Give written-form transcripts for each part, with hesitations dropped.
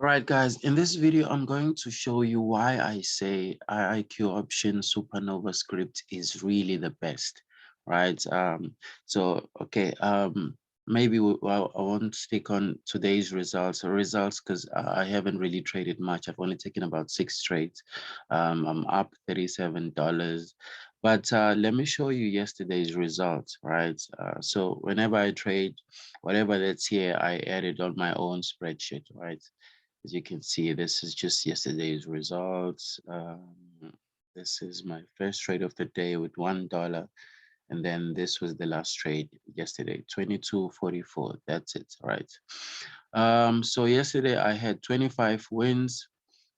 All right, guys, in this video, I'm going to show you why I say IIQ option supernova script is really the best, right? Okay, maybe I won't stick on today's results because I haven't really traded much. I've only taken about 6 trades. I'm up $37. But let me show you yesterday's results, right? So whenever I trade, whatever that's here, I add it on my own spreadsheet, right? As you can see, this is just yesterday's results. This is my first trade of the day with $1. And then this was the last trade yesterday, 22.44. That's it, right? So yesterday I had 25 wins,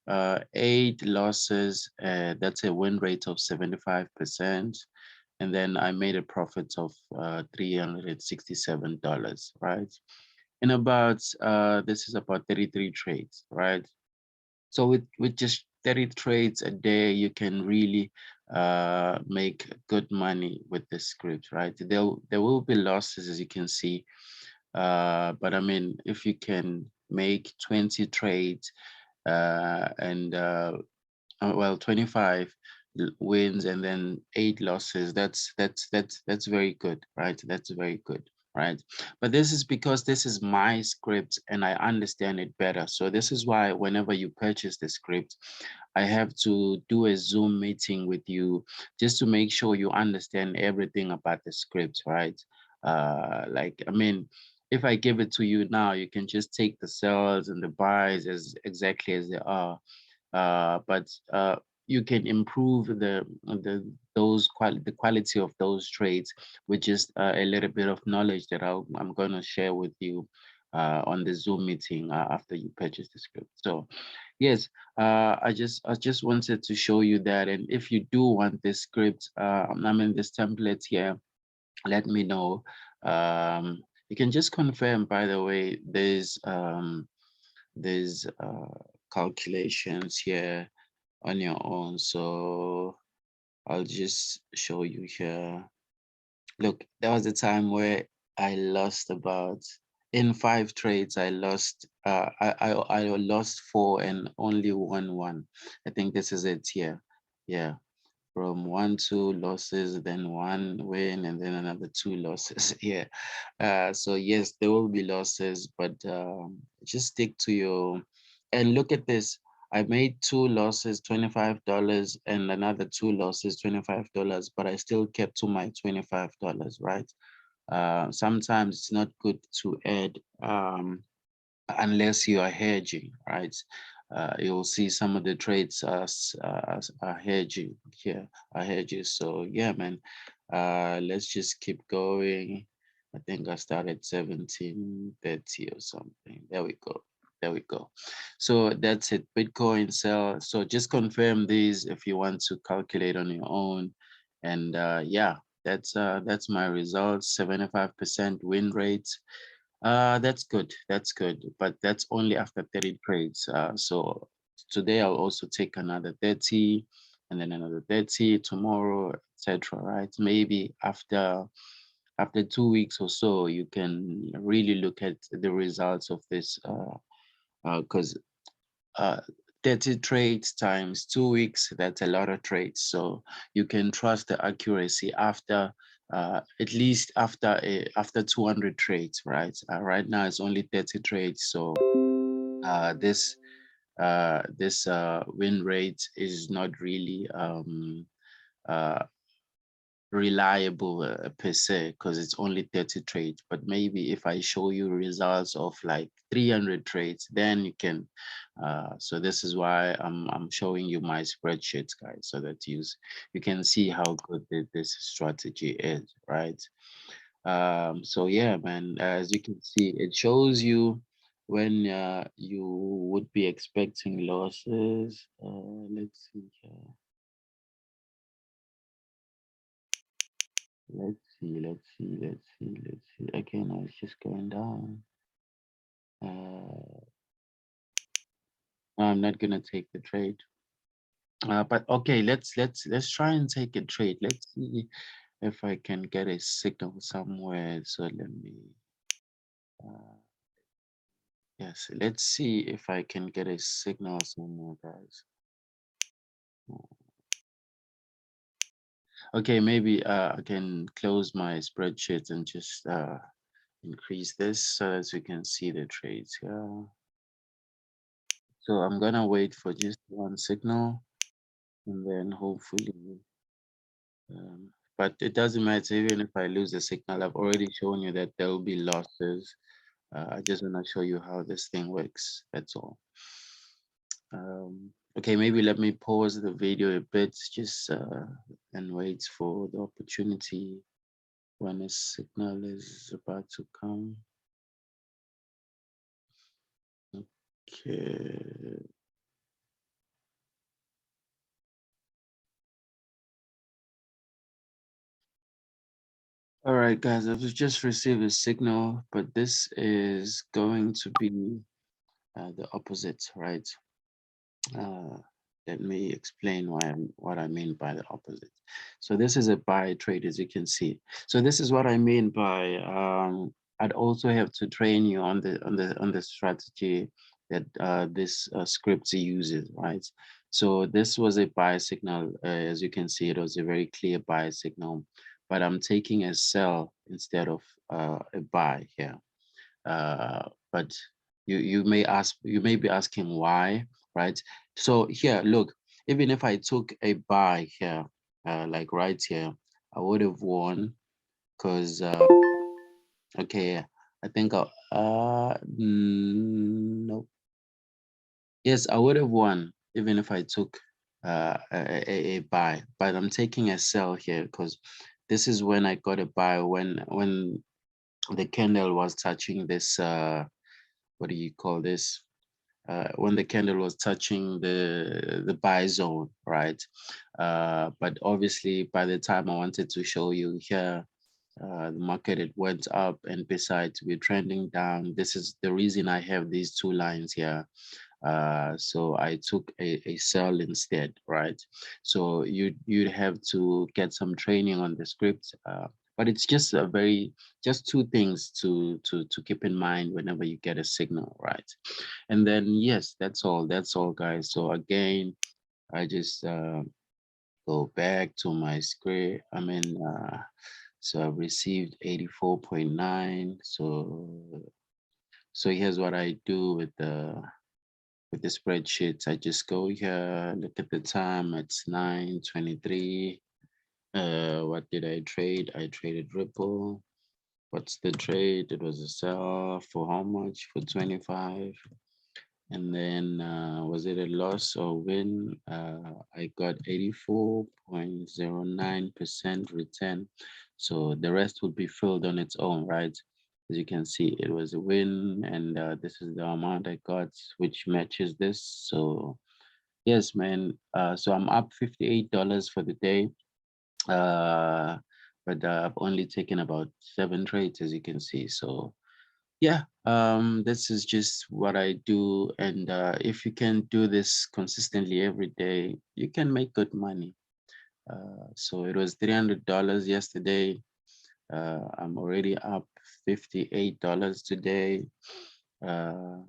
8 losses. That's a win rate of 75%. And then I made a profit of $367, right? In about this is about 33 trades, right? So with just 30 trades a day, you can really make good money with this script, right? There will be losses, as you can see, but I mean, if you can make 20 trades and well, 25 wins and then 8 losses, that's very good, right? That's very good, right? But this is because this is my script and I understand it better. So this is why whenever you purchase the script, I have to do a Zoom meeting with you just to make sure you understand everything about the script, right? Like, I mean, if I give it to you now, you can just take the sells and the buys as exactly as they are, but you can improve the quality of those trades with just a little bit of knowledge that I'm going to share with you on the Zoom meeting after you purchase the script. So yes, I just wanted to show you that, and if you do want this script, I mean this template here, let me know. You can just confirm, by the way, there's calculations here on your own. So I'll just show you here. Look, there was a time where I lost about in 5 trades. I lost I lost 4 and only won 1. I think this is it here. Yeah, from 1 2 losses, then 1 win, and then another 2 losses. Yeah. So yes, there will be losses, but just stick to your, and look at this. I made 2 losses, $25, and another 2 losses, $25, but I still kept to my $25, right? Sometimes it's not good to add unless you are hedging, right? You'll see some of the trades are hedging here, are hedges. So yeah, man, let's just keep going. I think I started 1730 or something. There we go. There we go. So that's it. Bitcoin sell. So just confirm these if you want to calculate on your own. And yeah, that's my results. 75% win rate. That's good. That's good. But that's only after 30 trades. So today I'll also take another 30 and then another 30 tomorrow, etc. Right? Maybe after 2 weeks or so, you can really look at the results of this because 30 trades times 2 weeks, that's a lot of trades. So you can trust the accuracy after at least after 200 trades, right? Right now it's only 30 trades. So this win rate is not really uh, reliable per se because it's only 30 trades. But maybe if I show you results of like 300 trades, then you can so this is why I'm showing you my spreadsheets, guys, so that you can see how good this strategy is, right? So yeah, man, as you can see, it shows you when you would be expecting losses. Let's see here. Let's see. Again, I was just going down. Uh, I'm not gonna take the trade. But okay, let's try and take a trade. Let's see if I can get a signal somewhere. So let me. Uh, Yes, let's see if I can get a signal somewhere, guys. Okay, maybe I can close my spreadsheet and just increase this so as we can see the trades here. So I'm gonna wait for just one signal and then hopefully, but it doesn't matter even if I lose the signal. I've already shown you that there will be losses. I just wanna show you how this thing works. That's all. Okay, maybe let me pause the video a bit just and wait for the opportunity when a signal is about to come. Okay. All right, guys, I've just received a signal, but this is going to be the opposite, right? Uh, let me explain what I mean by the opposite. So this is a buy trade, as you can see. So this is what I mean by I'd also have to train you on the strategy that this script uses, right? So this was a buy signal, as you can see, it was a very clear buy signal, but I'm taking a sell instead of a buy here. But you may be asking why, right? So here, look, even if I took a buy here, like right here, I would have won because okay, I think no, yes, I would have won even if I took a buy, but I'm taking a sell here because this is when I got a buy when the candle was touching this what do you call this? When the candle was touching the buy zone, right? But obviously, by the time I wanted to show you here, the market it went up, and besides, we're trending down. This is the reason I have these two lines here. So I took a sell instead, right? So you'd have to get some training on the script, but it's just a very just two things to keep in mind whenever you get a signal, right? And then yes, that's all, guys. So again, I just go back to my script. I mean, so I've received 84.9. So here's what I do with the spreadsheets. I just go here, look at the time, it's 9:23. What did I trade? I traded Ripple. What's the trade? It was a sell for how much? For 25. And then was it a loss or win? I got 84.09% return. So the rest would be filled on its own, right? As you can see, it was a win, and this is the amount I got, which matches this. So yes, man. So I'm up $58 for the day. Uh, but I've only taken about 7 trades, as you can see. So yeah, this is just what I do. And if you can do this consistently every day, you can make good money. So it was $300 yesterday. I'm already up $58 today. Uh,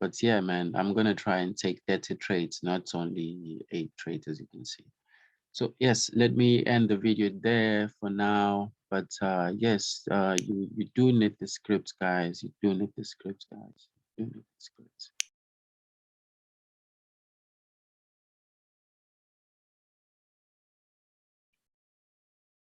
but yeah, man, I'm gonna try and take 30 trades, not only 8 trades, as you can see. So yes, let me end the video there for now. But yes, you do need the scripts, guys. You do need the scripts, guys. You do need the scripts.